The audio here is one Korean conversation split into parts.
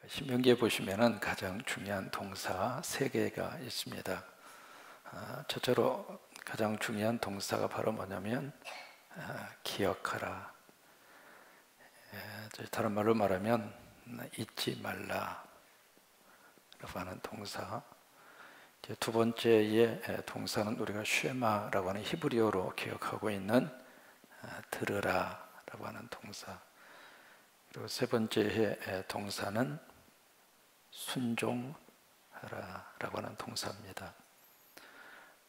신명기에 보시면은 가장 중요한 동사 세 개가 있습니다. 첫째로 가장 중요한 동사가 바로 뭐냐면 기억하라. 다른 말로 말하면 잊지 말라 라고 하는 동사. 두 번째의 동사는 우리가 쉐마라고 하는 히브리어로 기억하고 있는 들으라 라고 하는 동사. 그리고 세 번째의 동사는 순종하라 라고 하는 동사입니다.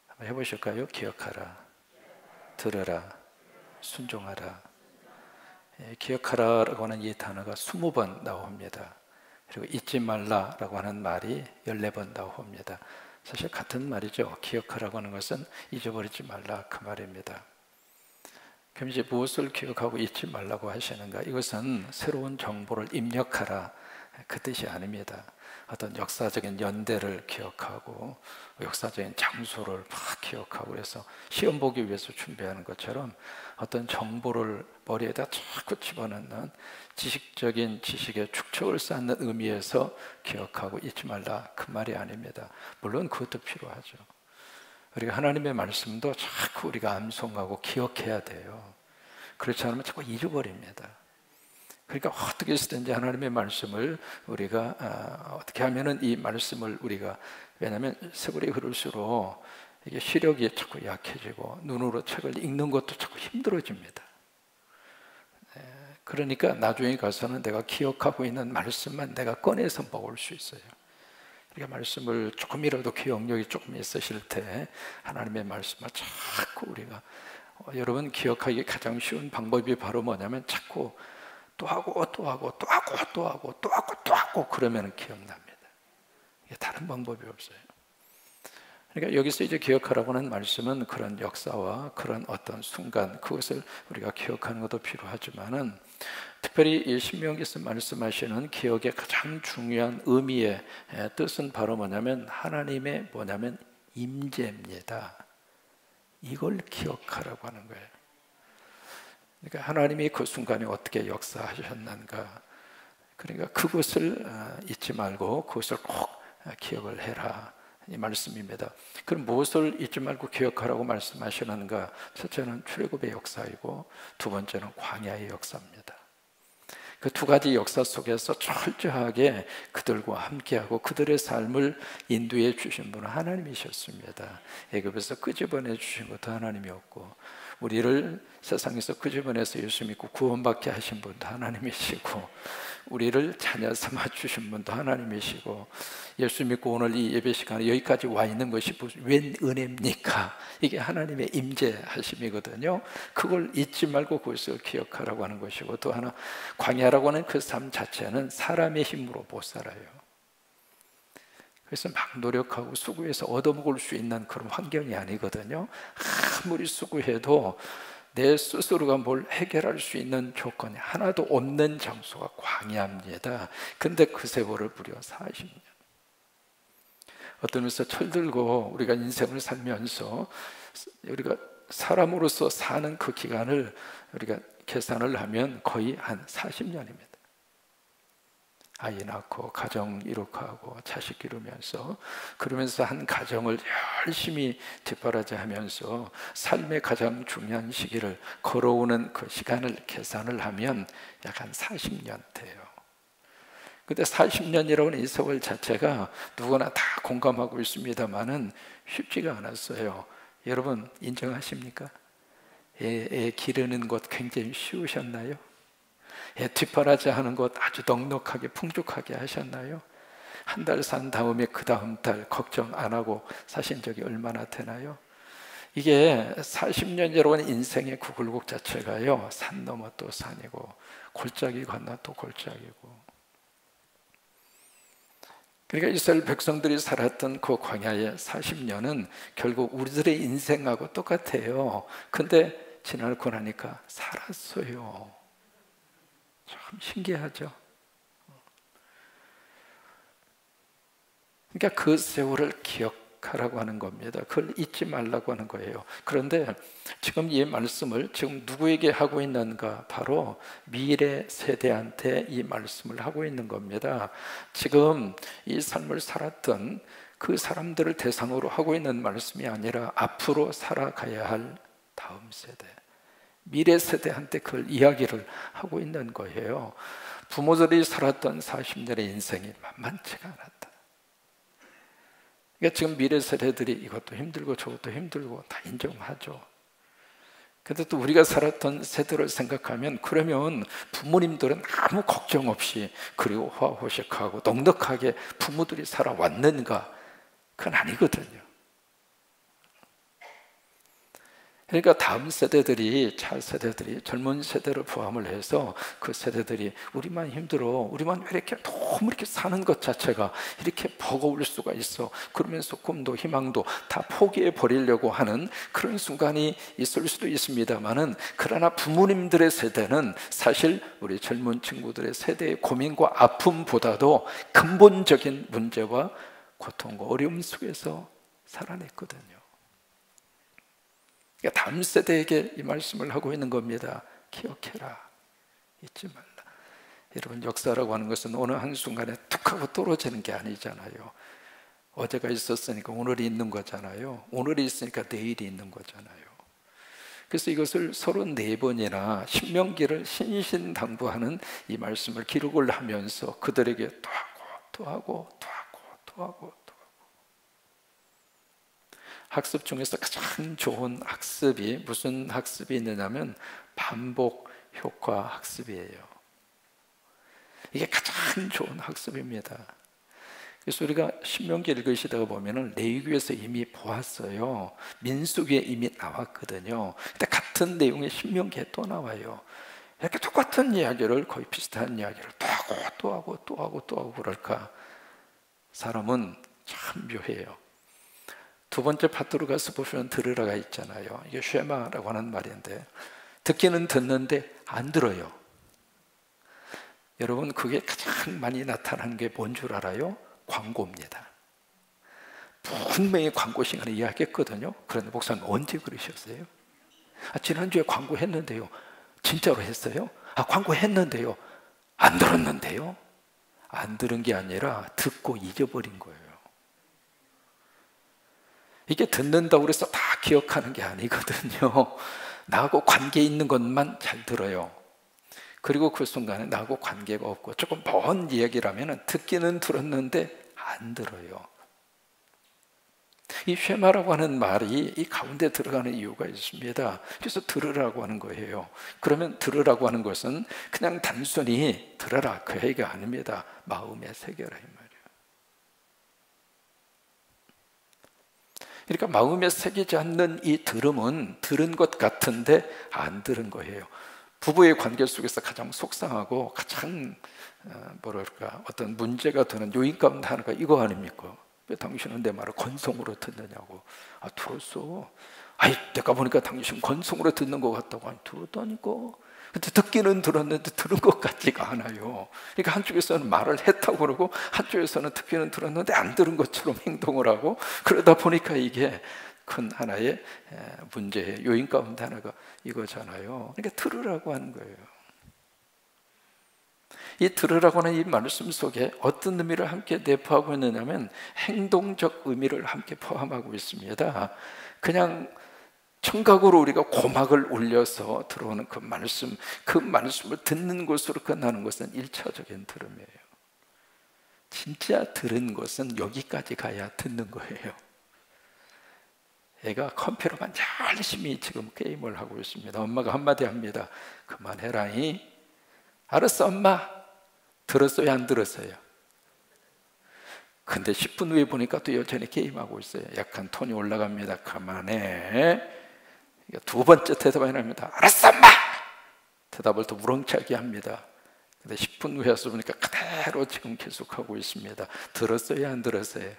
한번 해보실까요? 기억하라, 들으라, 순종하라. 기억하라 라고 하는 이 단어가 20번 나옵니다. 그리고 잊지 말라 라고 하는 말이 14번 나옵니다. 사실 같은 말이죠. 기억하라고 하는 것은 잊어버리지 말라 그 말입니다. 그럼 이제 무엇을 기억하고 잊지 말라고 하시는가? 이것은 새로운 정보를 입력하라 그 뜻이 아닙니다. 어떤 역사적인 연대를 기억하고 역사적인 장소를 막 기억하고 그래서 시험 보기 위해서 준비하는 것처럼 어떤 정보를 머리에다 자꾸 집어넣는 지식적인 지식의 축적을 쌓는 의미에서 기억하고 잊지 말라 그 말이 아닙니다. 물론 그것도 필요하죠. 우리가 하나님의 말씀도 자꾸 우리가 암송하고 기억해야 돼요. 그렇지 않으면 자꾸 잊어버립니다. 그러니까 어떻게 해서든지 하나님의 말씀을 우리가 어떻게 하면은 이 말씀을 우리가, 왜냐하면 세월이 흐를수록 이게 시력이 자꾸 약해지고 눈으로 책을 읽는 것도 자꾸 힘들어집니다. 그러니까 나중에 가서는 내가 기억하고 있는 말씀만 내가 꺼내서 먹을 수 있어요. 그러니까 말씀을 조금이라도 기억력이 조금 있으실 때 하나님의 말씀을 자꾸 우리가 여러분 기억하기 가장 쉬운 방법이 바로 뭐냐면 자꾸 또 하고 또 하고 또 하고 또 하고 또 하고 또 하고 그러면 기억납니다. 이게 다른 방법이 없어요. 그러니까 여기서 이제 기억하라고 하는 말씀은 그런 역사와 그런 어떤 순간 그것을 우리가 기억하는 것도 필요하지만은 특별히 이 신명기에서 말씀하시는 기억의 가장 중요한 의미의 뜻은 바로 뭐냐면 하나님의 뭐냐면 임재입니다. 이걸 기억하라고 하는 거예요. 그러니까 하나님이 그 순간에 어떻게 역사하셨는가, 그러니까 그것을 잊지 말고 그것을 꼭 기억을 해라 이 말씀입니다. 그럼 무엇을 잊지 말고 기억하라고 말씀하시는가? 첫째는 출애굽의 역사이고 두 번째는 광야의 역사입니다. 그 두 가지 역사 속에서 철저하게 그들과 함께하고 그들의 삶을 인도해 주신 분은 하나님이셨습니다. 애굽에서 끄집어내 주신 것도 하나님이었고 우리를 세상에서 끄집어내서 예수 믿고 구원받게 하신 분도 하나님이시고 우리를 자녀 삼아 주신 분도 하나님이시고 예수 믿고 오늘 이 예배 시간에 여기까지 와 있는 것이 웬 은혜입니까? 이게 하나님의 임재하심이거든요. 그걸 잊지 말고 그것을 기억하라고 하는 것이고 또 하나 광야라고 하는 그 삶 자체는 사람의 힘으로 못 살아요. 그래서 막 노력하고 수고해서 얻어먹을 수 있는 그런 환경이 아니거든요. 아무리 수고해도 내 스스로가 뭘 해결할 수 있는 조건이 하나도 없는 장소가 광야입니다. 근데 그 세월을 무려 40년. 어떤 면에서 철들고 우리가 인생을 살면서 우리가 사람으로서 사는 그 기간을 우리가 계산을 하면 거의 한 40년입니다. 아이 낳고 가정 이룩하고 자식 기르면서 그러면서 한 가정을 열심히 뒷바라지 하면서 삶의 가장 중요한 시기를 걸어오는 그 시간을 계산을 하면 약 한 40년 돼요. 근데 40년이라고 하는 이 세월 자체가 누구나 다 공감하고 있습니다만은 쉽지가 않았어요. 여러분 인정하십니까? 애 기르는 것 굉장히 쉬우셨나요? 뒷바라지 하는 것 아주 넉넉하게 풍족하게 하셨나요? 한 달 산 다음에 그 다음 달 걱정 안 하고 사신 적이 얼마나 되나요? 이게 40년이라고 하는 인생의 그 굴곡 자체가요 산 넘어 또 산이고 골짜기 건너 또 골짜기고. 그러니까 이스라엘 백성들이 살았던 그 광야의 40년은 결국 우리들의 인생하고 똑같아요. 근데 지나고 나니까 살았어요. 참 신기하죠. 그러니까 그 세월을 기억하라고 하는 겁니다. 그걸 잊지 말라고 하는 거예요. 그런데 지금 이 말씀을 지금 누구에게 하고 있는가? 바로 미래 세대한테 이 말씀을 하고 있는 겁니다. 지금 이 삶을 살았던 그 사람들을 대상으로 하고 있는 말씀이 아니라 앞으로 살아가야 할 다음 세대, 미래 세대한테 그 이야기를 하고 있는 거예요. 부모들이 살았던 40년의 인생이 만만치가 않았다. 그러니까 지금 미래 세대들이 이것도 힘들고 저것도 힘들고 다 인정하죠. 근데 또 우리가 살았던 세대를 생각하면, 그러면 부모님들은 아무 걱정 없이 그리고 호화호식하고 넉넉하게 부모들이 살아왔는가? 그건 아니거든요. 그러니까 다음 세대들이, 차세대들이 젊은 세대를 포함을 해서 그 세대들이 우리만 힘들어, 우리만 왜 이렇게 너무 이렇게 사는 것 자체가 이렇게 버거울 수가 있어, 그러면서 꿈도 희망도 다 포기해 버리려고 하는 그런 순간이 있을 수도 있습니다만은, 그러나 부모님들의 세대는 사실 우리 젊은 친구들의 세대의 고민과 아픔보다도 근본적인 문제와 고통과 어려움 속에서 살아냈거든요. 그러니까 다음 세대에게 이 말씀을 하고 있는 겁니다. 기억해라, 잊지 말라. 여러분, 역사라고 하는 것은 어느 한순간에 툭 하고 떨어지는 게 아니잖아요. 어제가 있었으니까 오늘이 있는 거잖아요. 오늘이 있으니까 내일이 있는 거잖아요. 그래서 이것을 34번이나 신명기를 신신당부하는 이 말씀을 기록을 하면서 그들에게 또 하고 또 하고 또 하고 또 하고 또 하고. 학습 중에서 가장 좋은 학습이 무슨 학습이 있느냐면 반복 효과 학습이에요. 이게 가장 좋은 학습입니다. 그래서 우리가 신명기 읽으시다가 보면은 레위기에서 이미 보았어요. 민수기에 이미 나왔거든요. 근데 같은 내용이 신명기에 또 나와요. 이렇게 똑같은 이야기를, 거의 비슷한 이야기를 또 하고 또 하고 또 하고 또 하고 그럴까? 사람은 참 묘해요. 두 번째 파트로 가서 보시면 들으라가 있잖아요. 이게 쉐마라고 하는 말인데, 듣기는 듣는데 안 들어요. 여러분, 그게 가장 많이 나타나는 게 뭔 줄 알아요? 광고입니다. 분명히 광고 시간에 이야기했거든요. 그런데 목사님 언제 그러셨어요? 지난주에 광고했는데요. 진짜로 했어요? 광고했는데요. 안 들었는데요? 안 들은 게 아니라 듣고 잊어버린 거예요. 이게 듣는다고 해서 다 기억하는 게 아니거든요. 나하고 관계 있는 것만 잘 들어요. 그리고 그 순간에 나하고 관계가 없고 조금 먼 이야기라면 듣기는 들었는데 안 들어요. 이 쉐마라고 하는 말이 이 가운데 들어가는 이유가 있습니다. 그래서 들으라고 하는 거예요. 그러면 들으라고 하는 것은 그냥 단순히 들어라 그 얘기가 아닙니다. 마음에 새겨라 이 말이에요. 그러니까 마음에 새기지 않는 이 들음은 들은 것 같은데 안 들은 거예요. 부부의 관계 속에서 가장 속상하고 가장 뭐랄까 어떤 문제가 되는 요인 가운데 하나가 이거 아닙니까? 왜 당신은 내 말을 건성으로 듣느냐고. 들었어. 내가 보니까 당신 건성으로 듣는 것 같다고. 들었다니까. 근데 듣기는 들었는데 들은 것 같지가 않아요. 그러니까 한쪽에서는 말을 했다고 그러고 한쪽에서는 듣기는 들었는데 안 들은 것처럼 행동을 하고, 그러다 보니까 이게 큰 하나의 문제의 요인 가운데 하나가 이거잖아요. 그러니까 들으라고 하는 거예요. 이 들으라고 하는 이 말씀 속에 어떤 의미를 함께 내포하고 있느냐면 행동적 의미를 함께 포함하고 있습니다. 그냥 청각으로 우리가 고막을 울려서 들어오는 그 말씀을 듣는 것으로 끝나는 것은 1차적인 들음이에요. 진짜 들은 것은 여기까지 가야 듣는 거예요. 애가 컴퓨터만 열심히 지금 게임을 하고 있습니다. 엄마가 한마디 합니다. 그만해라잉. 알았어 엄마. 들었어요 안 들었어요? 근데 10분 후에 보니까 또 여전히 게임하고 있어요. 약간 톤이 올라갑니다. 그만해. 두 번째 대답이 나옵니다. 알았어 엄마. 대답을 또 우렁차게 합니다. 근데 10분 후에 와서 보니까 그대로 지금 계속하고 있습니다. 들었어요 안 들었어요?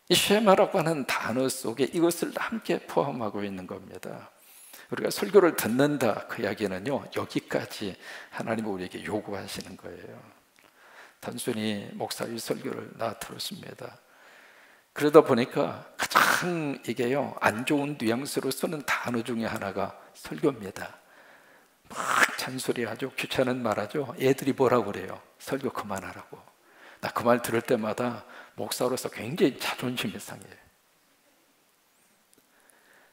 이 쉐마라고 하는 단어 속에 이것을 함께 포함하고 있는 겁니다. 우리가 설교를 듣는다 그 이야기는요, 여기까지 하나님이 우리에게 요구하시는 거예요. 단순히 목사의 설교를 나 들었습니다. 그러다 보니까 가장 이게요, 안 좋은 뉘앙스로 쓰는 단어 중에 하나가 설교입니다. 막 잔소리하죠. 귀찮은 말하죠. 애들이 뭐라고 그래요? 설교 그만하라고. 나 그 말 들을 때마다 목사로서 굉장히 자존심이 상해요.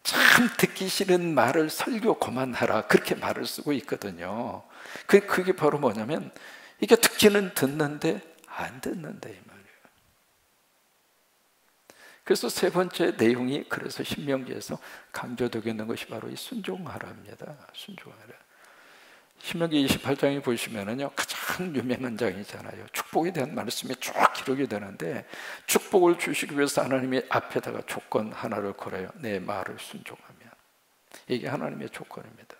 참 듣기 싫은 말을 설교 그만하라, 그렇게 말을 쓰고 있거든요. 그게 바로 뭐냐면 이게 듣기는 듣는데 안 듣는데 이 말이에요. 그래서 세 번째 내용이, 그래서 신명기에서 강조되고 있는 것이 바로 이 순종하라입니다. 순종하라. 신명기 28장에 보시면은요, 가장 유명한 장이잖아요. 축복에 대한 말씀이 쭉 기록이 되는데, 축복을 주시기 위해서 하나님이 앞에다가 조건 하나를 걸어요. 내 말을 순종하면. 이게 하나님의 조건입니다.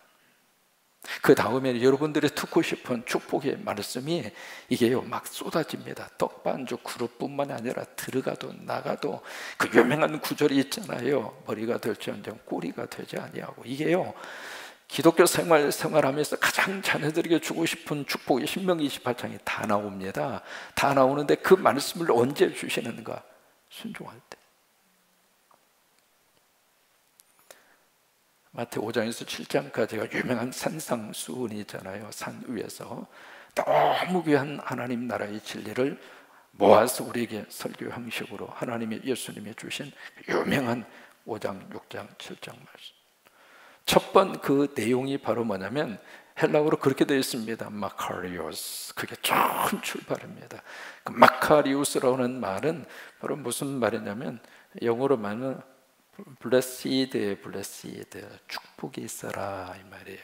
그 다음에 여러분들이 듣고 싶은 축복의 말씀이 이게요, 막 쏟아집니다. 떡반죽 그릇뿐만 아니라 들어가도 나가도 그 유명한 구절이 있잖아요. 머리가 될지언정 꼬리가 되지 아니하고. 이게요, 기독교 생활하면서 가장 자녀들에게 주고 싶은 축복이 신명기 28장에 다 나옵니다. 다 나오는데 그 말씀을 언제 주시는가? 순종할 때. 마태 5장에서 7장까지가 유명한 산상수훈이 있잖아요. 산 위에서 너무 귀한 하나님 나라의 진리를 모아서 우리에게 설교 형식으로 하나님의 예수님이 주신 유명한 5장, 6장, 7장 말씀. 첫 번 그 내용이 바로 뭐냐면 헬라어로 그렇게 되어 있습니다. 마카리오스. 그게 처음 출발입니다. 그 마카리오스라는 말은 바로 무슨 말이냐면 영어로 말하면 blessed, 축복이 있어라 이 말이에요.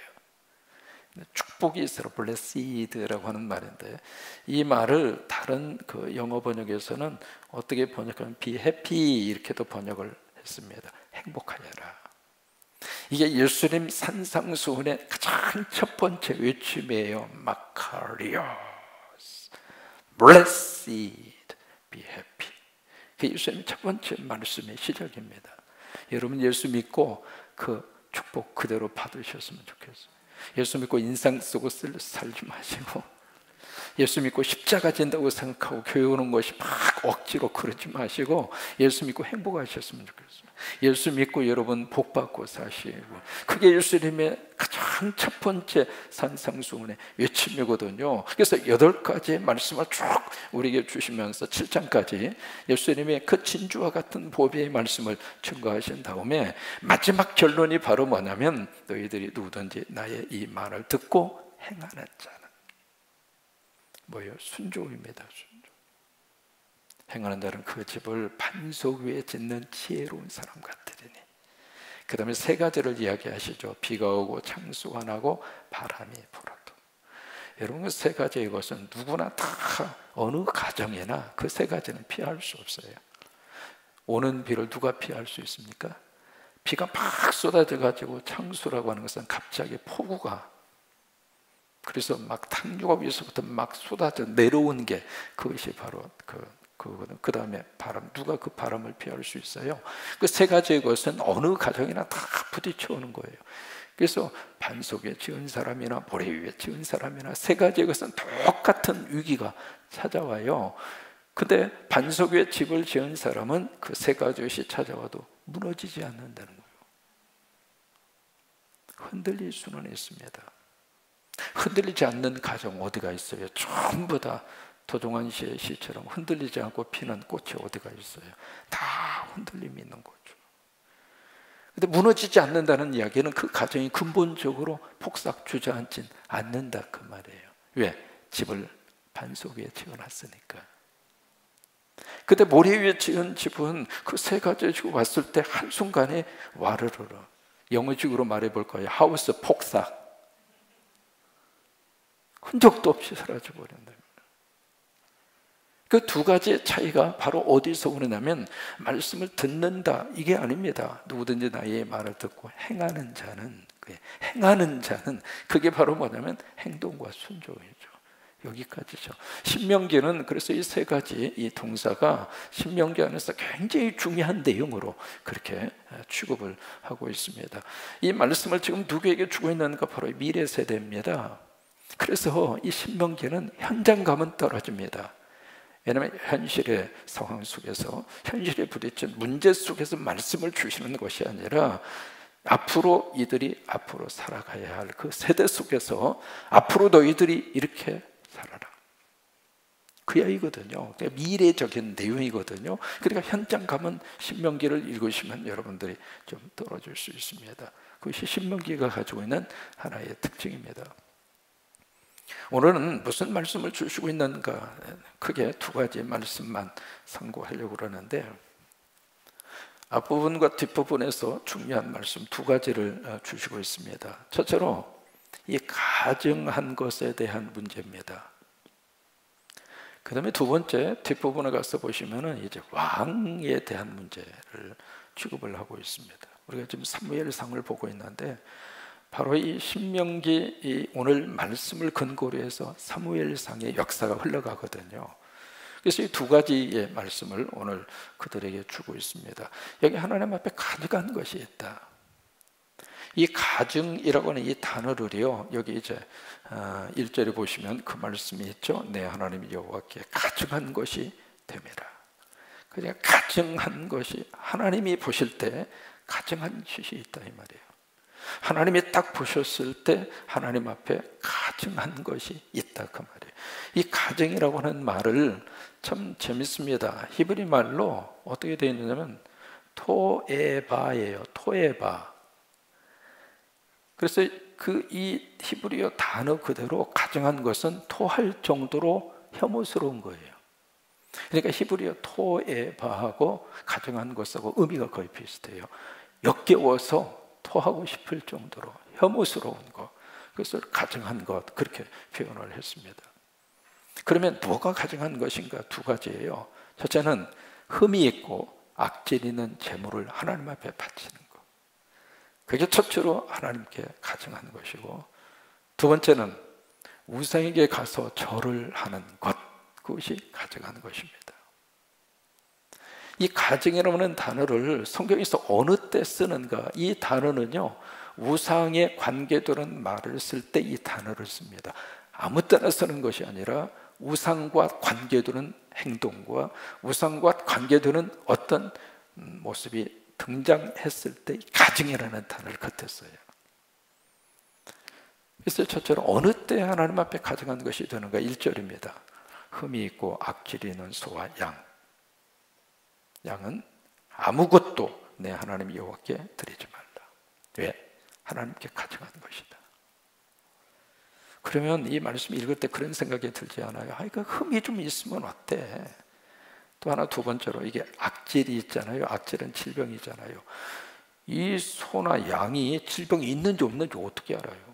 축복이 있어라, blessed라고 하는 말인데, 이 말을 다른 그 영어 번역에서는 어떻게 번역하면 be happy 이렇게도 번역을 했습니다. 행복하여라. 이게 예수님 산상수훈의 가장 첫 번째 외침이에요. 마카리오스, blessed, be happy. 그게 예수님 첫 번째 말씀의 시작입니다. 여러분 예수 믿고 그 축복 그대로 받으셨으면 좋겠어요. 예수 믿고 인상 쓰고 살지 마시고, 예수 믿고 십자가 진다고 생각하고 교회 오는 것이 막 억지로 그러지 마시고, 예수 믿고 행복하셨으면 좋겠어요. 예수 믿고 여러분 복 받고 사시고, 그게 예수님의 가장 첫 번째 산상수훈의 외침이거든요. 그래서 8가지의 말씀을 쭉 우리에게 주시면서 7장까지 예수님의 그 진주와 같은 보배의 말씀을 증거하신 다음에 마지막 결론이 바로 뭐냐면, 너희들이 누구든지 나의 이 말을 듣고 행하는 자는 뭐예요? 순종입니다. 순종. 행하는 자는 그 집을 반석 위에 짓는 지혜로운 사람 같으리니. 그 다음에 3가지를 이야기하시죠. 비가 오고 창수가 나고 바람이 불어도. 여러분 그 3가지의 것은 누구나 다 어느 가정에나 그 3가지는 피할 수 없어요. 오는 비를 누가 피할 수 있습니까? 비가 막 쏟아져 가지고 창수라고 하는 것은 갑자기 폭우가, 그래서 막 탕류가 위에서부터 막 쏟아져 내려온 게, 그것이 바로 그거거든. 그 다음에 바람, 누가 그 바람을 피할 수 있어요? 그 3가지의 것은 어느 가정이나 다 부딪혀 오는 거예요. 그래서 반석에 지은 사람이나 모래 위에 지은 사람이나 3가지의 것은 똑같은 위기가 찾아와요. 근데 반석 위에 집을 지은 사람은 그 3가지 것이 찾아와도 무너지지 않는다는 거예요. 흔들릴 수는 있습니다. 흔들리지 않는 가정 어디가 있어요? 전부 다 도종환 씨의 시처럼 흔들리지 않고 피는 꽃이 어디가 있어요? 다 흔들림이 있는 거죠. 근데 무너지지 않는다는 이야기는 그 가정이 근본적으로 폭삭 주저앉진 않는다 그 말이에요. 왜? 집을 반석 위에 지어놨으니까. 근데 모래 위에 지은 집은 그 3가지 지고 왔을 때 한순간에 와르르르, 영어식으로 말해볼까요? 하우스 폭삭, 흔적도 없이 사라져버린다. 그 2가지의 차이가 바로 어디서 오느냐면, 말씀을 듣는다 이게 아닙니다. 누구든지 나의 말을 듣고 행하는 자는, 그게 바로 뭐냐면 행동과 순종이죠. 여기까지죠. 신명기는 그래서 이 3가지 이 동사가 신명기 안에서 굉장히 중요한 내용으로 그렇게 취급을 하고 있습니다. 이 말씀을 지금 누구에게 주고 있는가? 바로 미래 세대입니다. 그래서 이 신명기는 현장감은 떨어집니다. 왜냐하면 현실의 상황 속에서, 현실에 부딪힌 문제 속에서 말씀을 주시는 것이 아니라 앞으로 이들이 앞으로 살아가야 할 그 세대 속에서 앞으로 너희들이 이렇게 살아라, 그 이야기거든요. 미래적인 내용이거든요. 그러니까 현장 가면 신명기를 읽으시면 여러분들이 좀 떨어질 수 있습니다. 그것이 신명기가 가지고 있는 하나의 특징입니다. 오늘은 무슨 말씀을 주시고 있는가, 크게 두 가지 말씀만 상고하려고 그러는데, 앞부분과 뒷부분에서 중요한 말씀 두 가지를 주시고 있습니다. 첫째로 이 가증한 것에 대한 문제입니다. 그 다음에 두 번째, 뒷부분에 가서 보시면은 이제 왕에 대한 문제를 취급을 하고 있습니다. 우리가 지금 사무엘상을 보고 있는데, 바로 이 신명기, 이 오늘 말씀을 근거로 해서 사무엘상의 역사가 흘러가거든요. 그래서 이 두 가지의 말씀을 오늘 그들에게 주고 있습니다. 여기 하나님 앞에 가증한 것이 있다. 이 가증이라고 하는 이 단어를요, 여기 이제 1절에 보시면 그 말씀이 있죠. 내 하나님 여호와께 가증한 것이 됨이라. 그러니까 가증한 것이, 하나님이 보실 때 가증한 짓이 있다 이 말이에요. 하나님이 딱 보셨을 때 하나님 앞에 가증한 것이 있다 그 말이에요. 이 가증이라고 하는 말을 참 재밌습니다. 히브리 말로 어떻게 되어 있느냐면 토에바예요. 토에바. 그래서 그 이 히브리어 단어 그대로 가증한 것은 토할 정도로 혐오스러운 거예요. 그러니까 히브리어 토에바하고 가증한 것하고 의미가 거의 비슷해요. 역겨워서 토하고 싶을 정도로 혐오스러운 것, 그것을 가증한 것, 그렇게 표현을 했습니다. 그러면 뭐가 가증한 것인가? 두 가지예요. 첫째는 흠이 있고 악질 있는 재물을 하나님 앞에 바치는 것, 그게 첫째로 하나님께 가증한 것이고, 두 번째는 우상에게 가서 절을 하는 것, 그것이 가증한 것입니다. 이 가증이라는 단어를 성경에서 어느 때 쓰는가? 이 단어는요, 우상에 관계되는 말을 쓸 때 이 단어를 씁니다. 아무 때나 쓰는 것이 아니라 우상과 관계되는 행동과 우상과 관계되는 어떤 모습이 등장했을 때 가증이라는 단어를 겉에 써요. 그래서 첫째로 어느 때 하나님 앞에 가증한 것이 되는가? 1절입니다. 흠이 있고 악질이 있는 소와 양. 양은 아무것도 내 하나님 여호와께 드리지 말라. 왜? 하나님께 가증한 것이다. 그러면 이 말씀 읽을 때 그런 생각이 들지 않아요? 그 흠이 좀 있으면 어때? 또 하나, 두 번째로 이게 악질이 있잖아요. 악질은 질병이잖아요. 이 소나 양이 질병이 있는지 없는지 어떻게 알아요?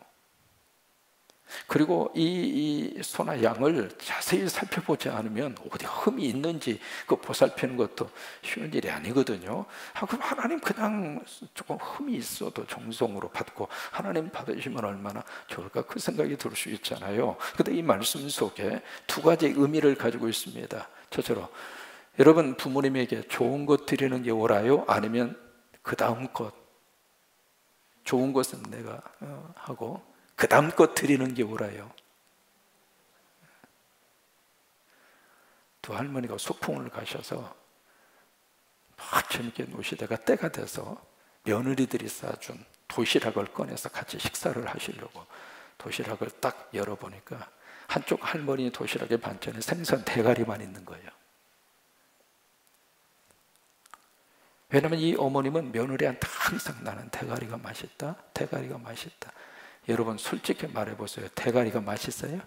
그리고 이 소나 양을 자세히 살펴보지 않으면 어디 흠이 있는지 그 보살피는 것도 쉬운 일이 아니거든요. 그럼 하나님 그냥 조금 흠이 있어도 정성으로 받고 하나님 받으시면 얼마나 좋을까, 그 생각이 들 수 있잖아요. 근데 이 말씀 속에 두 가지 의미를 가지고 있습니다. 첫째로, 여러분 부모님에게 좋은 것 드리는 게 옳아요? 아니면 그 다음 것, 좋은 것은 내가 하고 그 다음 것 드리는 게 옳아요? 두 할머니가 소풍을 가셔서 막 재밌게 노시다가 때가 돼서 며느리들이 싸준 도시락을 꺼내서 같이 식사를 하시려고 도시락을 딱 열어보니까 한쪽 할머니 도시락의 반찬에 생선 대가리만 있는 거예요. 왜냐하면 이 어머님은 며느리한테 항상 나는 대가리가 맛있다, 대가리가 맛있다. 여러분 솔직히 말해보세요. 대가리가 맛있어요?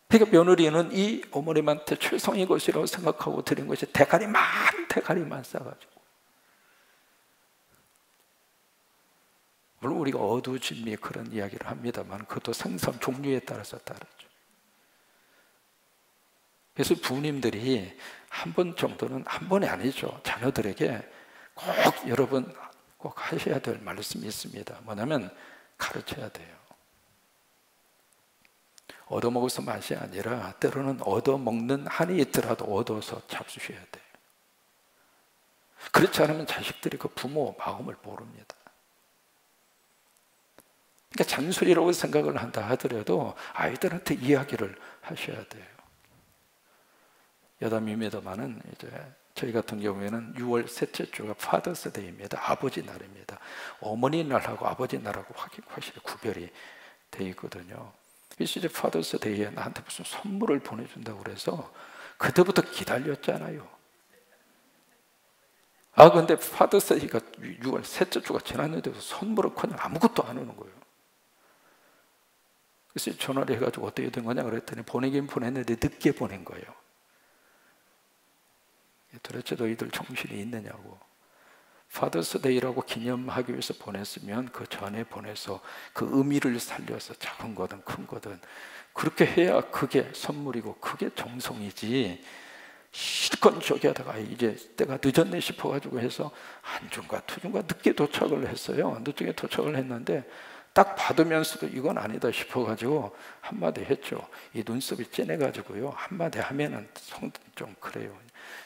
그러니까 며느리는 이 어머님한테 최상의 것이라고 생각하고 드린 것이 대가리만 싸가지고. 물론 우리가 어두진미 그런 이야기를 합니다만 그것도 생선 종류에 따라서 다르죠. 그래서 부모님들이 한 번 정도는, 한 번이 아니죠, 자녀들에게 꼭 여러분 꼭 하셔야 될 말씀이 있습니다. 뭐냐면 가르쳐야 돼요. 얻어먹어서 맛이 아니라 때로는 얻어먹는 한이 있더라도 얻어서 잡수셔야 돼요. 그렇지 않으면 자식들이 그 부모 마음을 모릅니다. 그러니까 잔소리라고 생각을 한다 하더라도 아이들한테 이야기를 하셔야 돼요. 여담입니다만은 이제 저희 같은 경우에는 6월 셋째 주가 파더스 데이입니다. 아버지 날입니다. 어머니 날하고 아버지 날하고 확실히 구별이 돼 있거든요. 그래서 이제 파더스 데이에 나한테 무슨 선물을 보내준다고 그래서 그때부터 기다렸잖아요. 근데 파더스 데이가 6월 셋째 주가 지났는데도 선물을 그냥 아무것도 안 오는 거예요. 그래서 전화를 해가지고 어떻게 된 거냐 그랬더니 보내긴 보냈는데 늦게 보낸 거예요. 도대체 너희들 정신이 있느냐고. 파더스데이라고 기념하기 위해서 보냈으면 그 전에 보내서 그 의미를 살려서 작은 거든 큰 거든 그렇게 해야 그게 선물이고 그게 정성이지. 실컷 저기 하다가 이제 때가 늦었네 싶어가지고 해서 한 주인가 두 주인가 늦게 도착을 했어요. 늦게 도착을 했는데 딱 받으면서도 이건 아니다 싶어가지고 한마디 했죠. 이 눈썹이 진해가지고요 한마디 하면은 좀 그래요.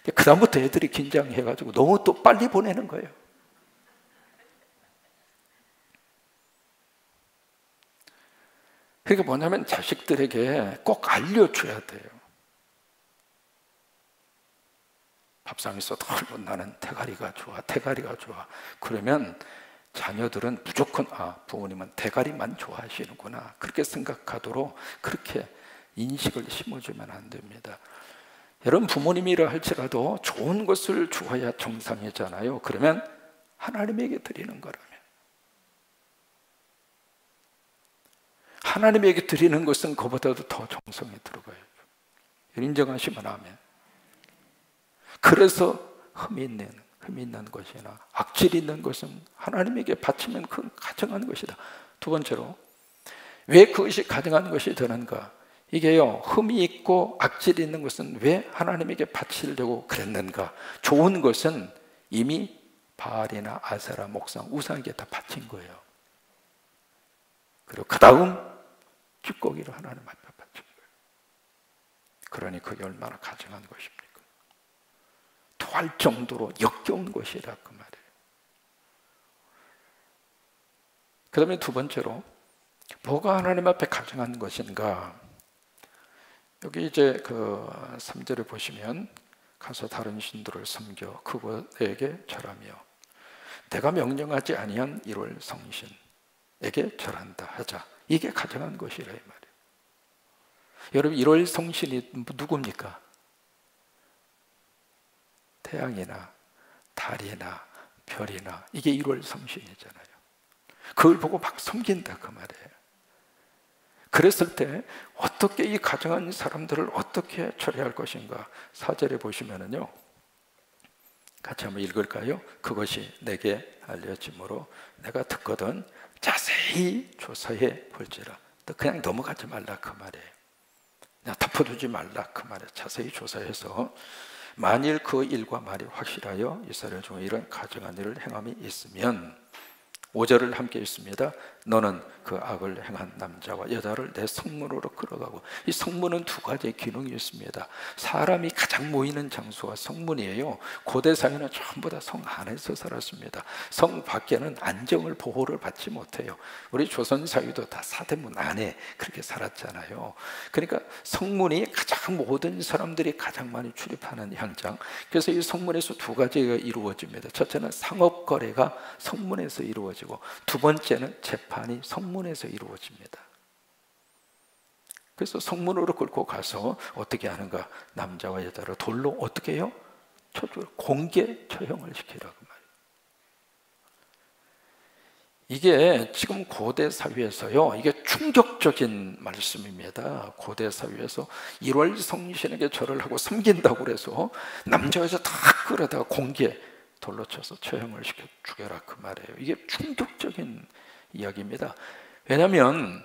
그 다음부터 애들이 긴장해가지고 너무 또 빨리 보내는 거예요. 그러니까 뭐냐면 자식들에게 꼭 알려줘야 돼요. 밥상에서 나는 대가리가 좋아, 대가리가 좋아. 그러면 자녀들은 무조건 부모님은 대가리만 좋아하시는구나 그렇게 생각하도록 그렇게 인식을 심어주면 안 됩니다. 여러분 부모님이라 할지라도 좋은 것을 주어야 정상이잖아요. 그러면 하나님에게 드리는 거라면 하나님에게 드리는 것은 그보다도 더 정성이 들어가요. 인정하시면 아멘. 그래서 흠이 있는 것이나 악질 있는 것은 하나님에게 바치면 그건 가증한 것이다. 두 번째로 왜 그것이 가증한 것이 되는가? 이게요 흠이 있고 악질이 있는 것은 왜 하나님에게 바치려고 그랬는가? 좋은 것은 이미 바알이나 아세라 목상 우상에게 다 바친 거예요. 그리고 그 다음 찌꺼기를 하나님 앞에 바친 거예요. 그러니 그게 얼마나 가증한 것입니까? 토할 정도로 역겨운 것이라 그 말이에요. 그 다음에 두 번째로 뭐가 하나님 앞에 가증한 것인가? 여기 이제 그 3절에 보시면 가서 다른 신들을 섬겨 그것에게 절하며 내가 명령하지 아니한 1월 성신에게 절한다 하자. 이게 가증한 것이라 이 말이에요. 여러분 1월 성신이 누굽니까? 태양이나 달이나 별이나 이게 1월 성신이잖아요. 그걸 보고 막 섬긴다 그 말이에요. 그랬을 때 어떻게 이 가정한 사람들을 어떻게 처리할 것인가? 4절에 보시면은요 같이 한번 읽을까요? 그것이 내게 알려짐으로 내가 듣거든 자세히 조사해 볼지라. 그냥 넘어가지 말라 그 말이에요. 그냥 덮어두지 말라 그 말이에요. 자세히 조사해서 만일 그 일과 말이 확실하여 이스라엘 중에 이런 가증한 일을 행함이 있으면 5절을 함께 읽습니다. 너는 그 악을 행한 남자와 여자를 내 성문으로 끌어가고, 이 성문은 두 가지의 기능이 있습니다. 사람이 가장 모이는 장소가 성문이에요. 고대 사회는 전부 다 성 안에서 살았습니다. 성 밖에는 안정을 보호를 받지 못해요. 우리 조선 사회도 다 사대문 안에 그렇게 살았잖아요. 그러니까 성문이 가장 모든 사람들이 가장 많이 출입하는 현장. 그래서 이 성문에서 두 가지가 이루어집니다. 첫째는 상업 거래가 성문에서 이루어지고, 두 번째는 재판이 성문에서 이루어집니다. 그래서 성문으로 끌고 가서 어떻게 하는가? 남자와 여자를 돌로 어떻게 해요? 공개 처형을 시키라고 말이에요. 이게 지금 고대 사회에서요, 이게 충격적인 말씀입니다. 고대 사회에서 1월 성신에게 절을 하고 섬긴다고 그래서 남자 여자 다 끌어다가 공개 돌로 쳐서 처형을 시켜 죽여라 그 말이에요. 이게 충격적인 이야기입니다. 왜냐하면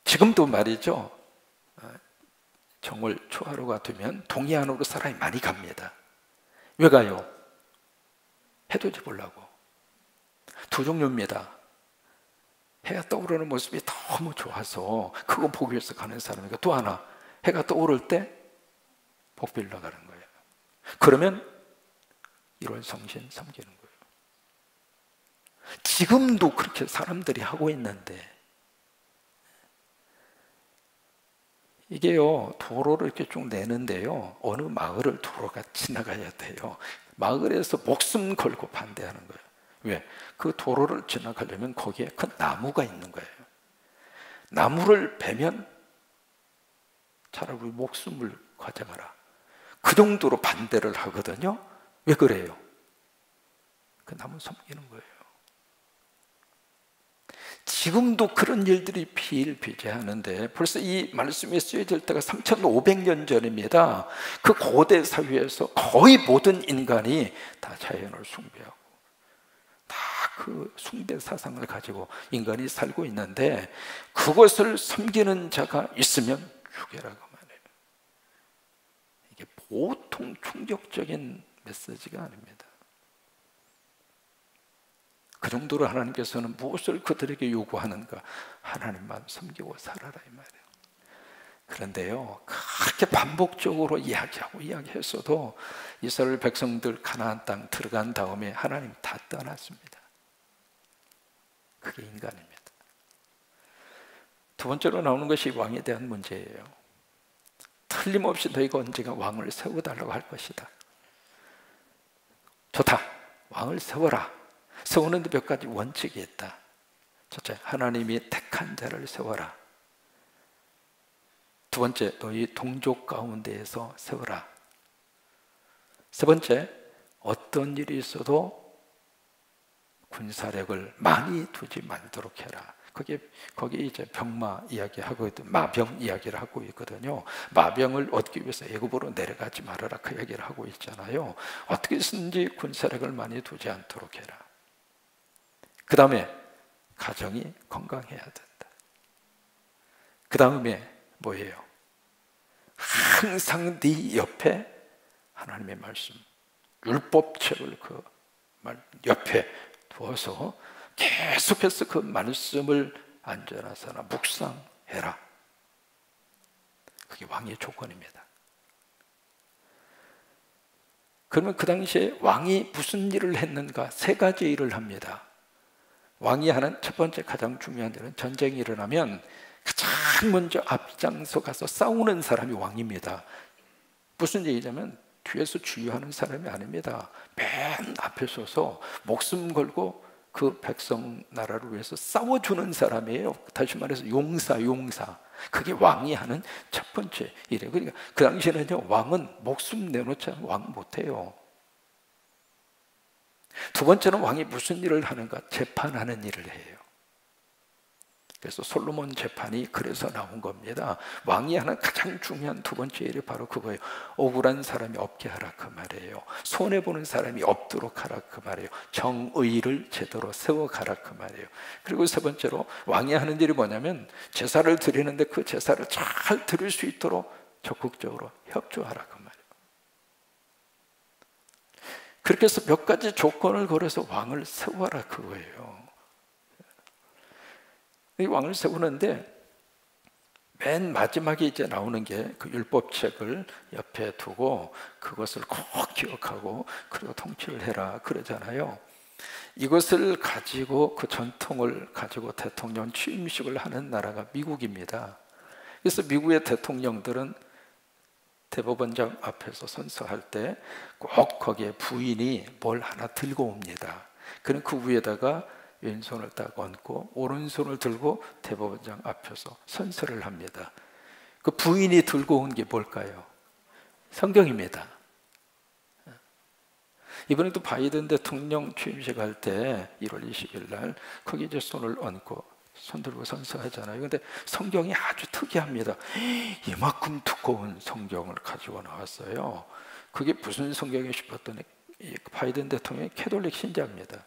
지금도 말이죠, 정월 초하루가 되면 동해안으로 사람이 많이 갑니다. 왜 가요? 해돋이 보려고. 두 종류입니다. 해가 떠오르는 모습이 너무 좋아서 그거 보기 위해서 가는 사람이고, 또 하나 해가 떠오를 때 복 빌러 가는 거예요. 그러면 1월 성신 섬기는 거예요. 지금도 그렇게 사람들이 하고 있는데 이게요, 도로를 이렇게 쭉 내는데요, 어느 마을을 도로가 지나가야 돼요. 마을에서 목숨 걸고 반대하는 거예요. 왜? 그 도로를 지나가려면 거기에 큰 나무가 있는 거예요. 나무를 베면 차라리 목숨을 가져가라, 그 정도로 반대를 하거든요. 왜 그래요? 그 나무 섬기는 거예요. 지금도 그런 일들이 비일비재하는데 벌써 이 말씀이 쓰여질 때가 3500년 전입니다. 그 고대 사회에서 거의 모든 인간이 다 자연을 숭배하고 다 그 숭배 사상을 가지고 인간이 살고 있는데, 그것을 섬기는 자가 있으면 죽여라고 말해요. 이게 보통 충격적인 메시지가 아닙니다. 그 정도로 하나님께서는 무엇을 그들에게 요구하는가? 하나님만 섬기고 살아라, 이 말이에요. 그런데요, 그렇게 반복적으로 이야기했어도 이스라엘 백성들 가나안 땅 들어간 다음에 하나님 다 떠났습니다. 그게 인간입니다. 두 번째로 나오는 것이 왕에 대한 문제예요. 틀림없이 너희가 언젠가 왕을 세워달라고 할 것이다. 좋다, 왕을 세워라. 세우는데 몇 가지 원칙이 있다. 첫째, 하나님이 택한 자를 세워라. 두 번째, 너희 동족 가운데에서 세워라. 세 번째, 어떤 일이 있어도 군사력을 많이 두지 말도록 해라. 거기 이제 병마 이야기하고 마병 이야기를 하고 있거든요. 마병을 얻기 위해서 애굽으로 내려가지 말아라, 그 얘기를 하고 있잖아요. 어떻게 해서든지 군사력을 많이 두지 않도록 해라. 그 다음에 가정이 건강해야 된다. 그 다음에 뭐예요? 항상 네 옆에 하나님의 말씀, 율법책을 그 옆에 두어서 계속해서 그 말씀을 안전하사나 묵상해라. 그게 왕의 조건입니다. 그러면 그 당시에 왕이 무슨 일을 했는가? 세 가지 일을 합니다. 왕이 하는 첫 번째 가장 중요한 일은, 전쟁이 일어나면 가장 먼저 앞장서 가서 싸우는 사람이 왕입니다. 무슨 얘기냐면 뒤에서 주유하는 사람이 아닙니다. 맨 앞에 서서 목숨 걸고 그 백성 나라를 위해서 싸워주는 사람이에요. 다시 말해서 용사. 그게 왕이 하는 첫 번째 일이에요. 그러니까 그 당시에는요, 왕은 목숨 내놓지 않으면 왕 못해요. 두 번째는 왕이 무슨 일을 하는가? 재판하는 일을 해요. 그래서 솔로몬 재판이 그래서 나온 겁니다. 왕이 하는 가장 중요한 두 번째 일이 바로 그거예요. 억울한 사람이 없게 하라, 그 말이에요. 손해보는 사람이 없도록 하라, 그 말이에요. 정의를 제대로 세워가라, 그 말이에요. 그리고 세 번째로 왕이 하는 일이 뭐냐면, 제사를 드리는데 그 제사를 잘 드릴 수 있도록 적극적으로 협조하라, 그 말이에요. 그렇게 해서 몇 가지 조건을 걸어서 왕을 세워라, 그거예요. 이 왕을 세우는데 맨 마지막에 이제 나오는 게 그 율법책을 옆에 두고 그것을 꼭 기억하고 그리고 통치를 해라, 그러잖아요. 이것을 가지고, 그 전통을 가지고 대통령 취임식을 하는 나라가 미국입니다. 그래서 미국의 대통령들은 대법원장 앞에서 선서할 때 꼭 거기에 부인이 뭘 하나 들고 옵니다. 그는 그 위에다가 왼손을 딱 얹고 오른손을 들고 대법원장 앞에서 선서를 합니다. 그 부인이 들고 온 게 뭘까요? 성경입니다. 이번에도 바이든 대통령 취임식 할 때 1월 20일 날 거기 이제 손을 얹고 손 들고 선서하잖아요. 근데 성경이 아주 특이합니다. 이만큼 두꺼운 성경을 가지고 나왔어요. 그게 무슨 성경이 싶었더니 바이든 대통령이 캐톨릭 신자입니다.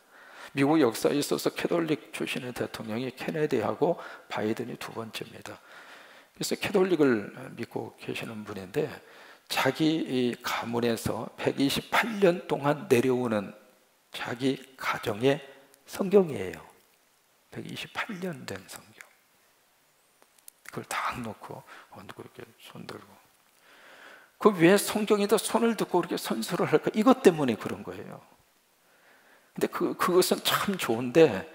미국 역사에 있어서 캐톨릭 출신의 대통령이 케네디하고 바이든이 두 번째입니다. 그래서 캐톨릭을 믿고 계시는 분인데, 자기 가문에서 128년 동안 내려오는 자기 가정의 성경이에요. 128년 된 성경. 그걸 딱 놓고 얹고 이렇게 손 들고. 그 왜 성경에다 손을 듣고 이렇게 선서를 할까? 이것 때문에 그런 거예요. 근데 그것은 참 좋은데,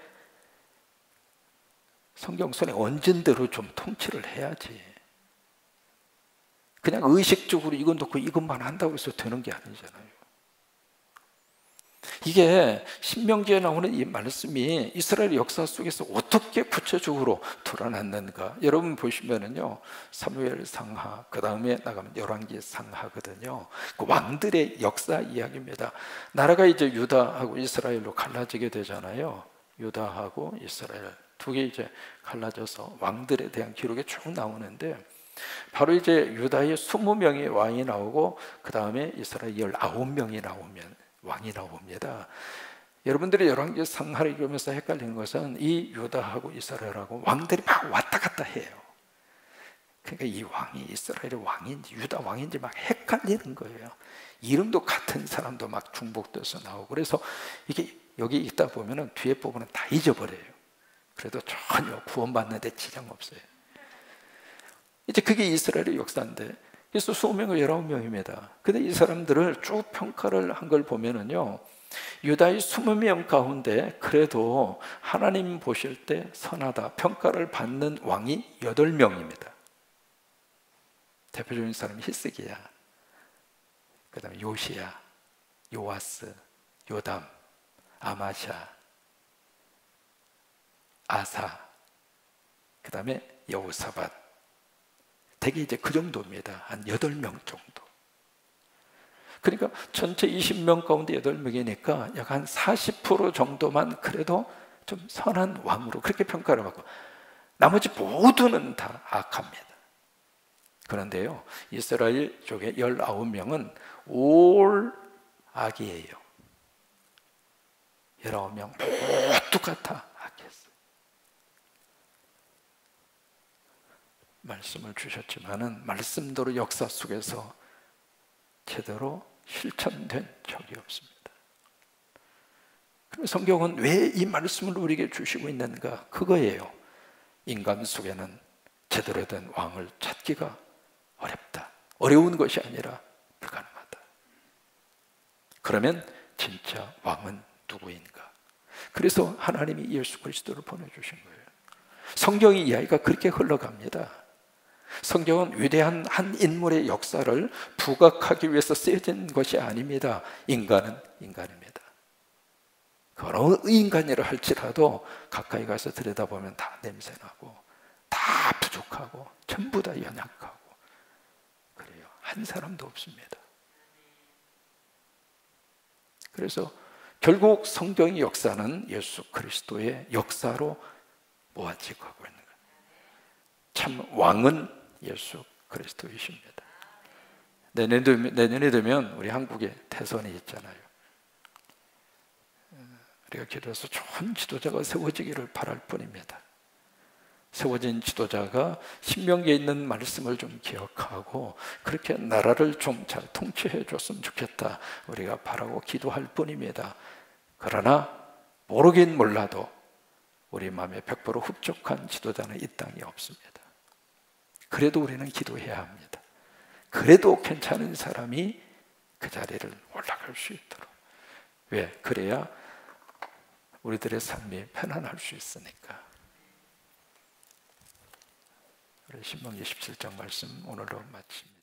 성경 손에 얹은 대로 좀 통치를 해야지. 그냥 의식적으로 이건 놓고 이것만 한다고 해서 되는 게 아니잖아요. 이게 신명기에 나오는 이 말씀이 이스라엘 역사 속에서 어떻게 구체적으로 드러났는가? 여러분 보시면은요, 사무엘 상하, 그 다음에 나가면 열왕기 상하거든요. 그 왕들의 역사 이야기입니다. 나라가 이제 유다하고 이스라엘로 갈라지게 되잖아요. 유다하고 이스라엘 두 개 이제 갈라져서 왕들에 대한 기록이 쭉 나오는데, 바로 이제 유다의 20명의 왕이 나오고 그 다음에 이스라엘 19명이 나오면 왕이 나옵니다. 여러분들이 열왕기 상하를 읽으면서 헷갈리는 것은 이 유다하고 이스라엘하고 왕들이 막 왔다 갔다 해요. 그러니까 이 왕이 이스라엘의 왕인지 유다 왕인지 막 헷갈리는 거예요. 이름도 같은 사람도 막 중복돼서 나오고, 그래서 이게 여기 있다 보면은 뒤에 부분은 다 잊어버려요. 그래도 전혀 구원받는데 지장 없어요. 이제 그게 이스라엘의 역사인데, 그래서 20명과 19명입니다. 근데 이 사람들을 쭉 평가를 한 걸 보면은요, 유다의 20명 가운데 그래도 하나님 보실 때 선하다 평가를 받는 왕이 8명입니다. 대표적인 사람이 히스기야, 그 다음에 요시야, 요아스, 요담, 아마샤, 아사, 그 다음에 여호사밧. 대개 이제 그 정도입니다. 한 8명 정도. 그러니까 전체 20명 가운데 8명이니까 약 한 40% 정도만 그래도 좀 선한 왕으로 그렇게 평가를 받고, 나머지 모두는 다 악합니다. 그런데요, 이스라엘 쪽에 19명은 올 악이에요. 19명 모두가 다 악했어요. 말씀을 주셨지만은 말씀대로 역사 속에서 제대로 실천된 적이 없습니다. 그럼 성경은 왜 이 말씀을 우리에게 주시고 있는가? 그거예요. 인간 속에는 제대로 된 왕을 찾기가 어렵다. 어려운 것이 아니라 불가능하다. 그러면 진짜 왕은 누구인가? 그래서 하나님이 예수 그리스도를 보내주신 거예요. 성경의 이야기가 그렇게 흘러갑니다. 성경은 위대한 한 인물의 역사를 부각하기 위해서 쓰여진 것이 아닙니다. 인간은 인간입니다. 그 어느 인간이라 할지라도 가까이 가서 들여다보면 다 냄새나고 다 부족하고 전부 다 연약하고 그래요. 한 사람도 없습니다. 그래서 결국 성경의 역사는 예수 그리스도의 역사로 모아지고 하고 있는 거예요. 참 왕은 예수 그리스도이십니다. 내년에 되면 우리 한국에 대선이 있잖아요. 우리가 기도해서 좋은 지도자가 세워지기를 바랄 뿐입니다. 세워진 지도자가 신명기에 있는 말씀을 좀 기억하고 그렇게 나라를 좀 잘 통치해 줬으면 좋겠다, 우리가 바라고 기도할 뿐입니다. 그러나 모르긴 몰라도 우리 마음에 100% 흡족한 지도자는 이 땅에 없습니다. 그래도 우리는 기도해야 합니다. 그래도 괜찮은 사람이 그 자리를 올라갈 수 있도록. 왜? 그래야 우리들의 삶이 편안할 수 있으니까. 우리 신명기 17장 말씀 오늘로 마칩니다.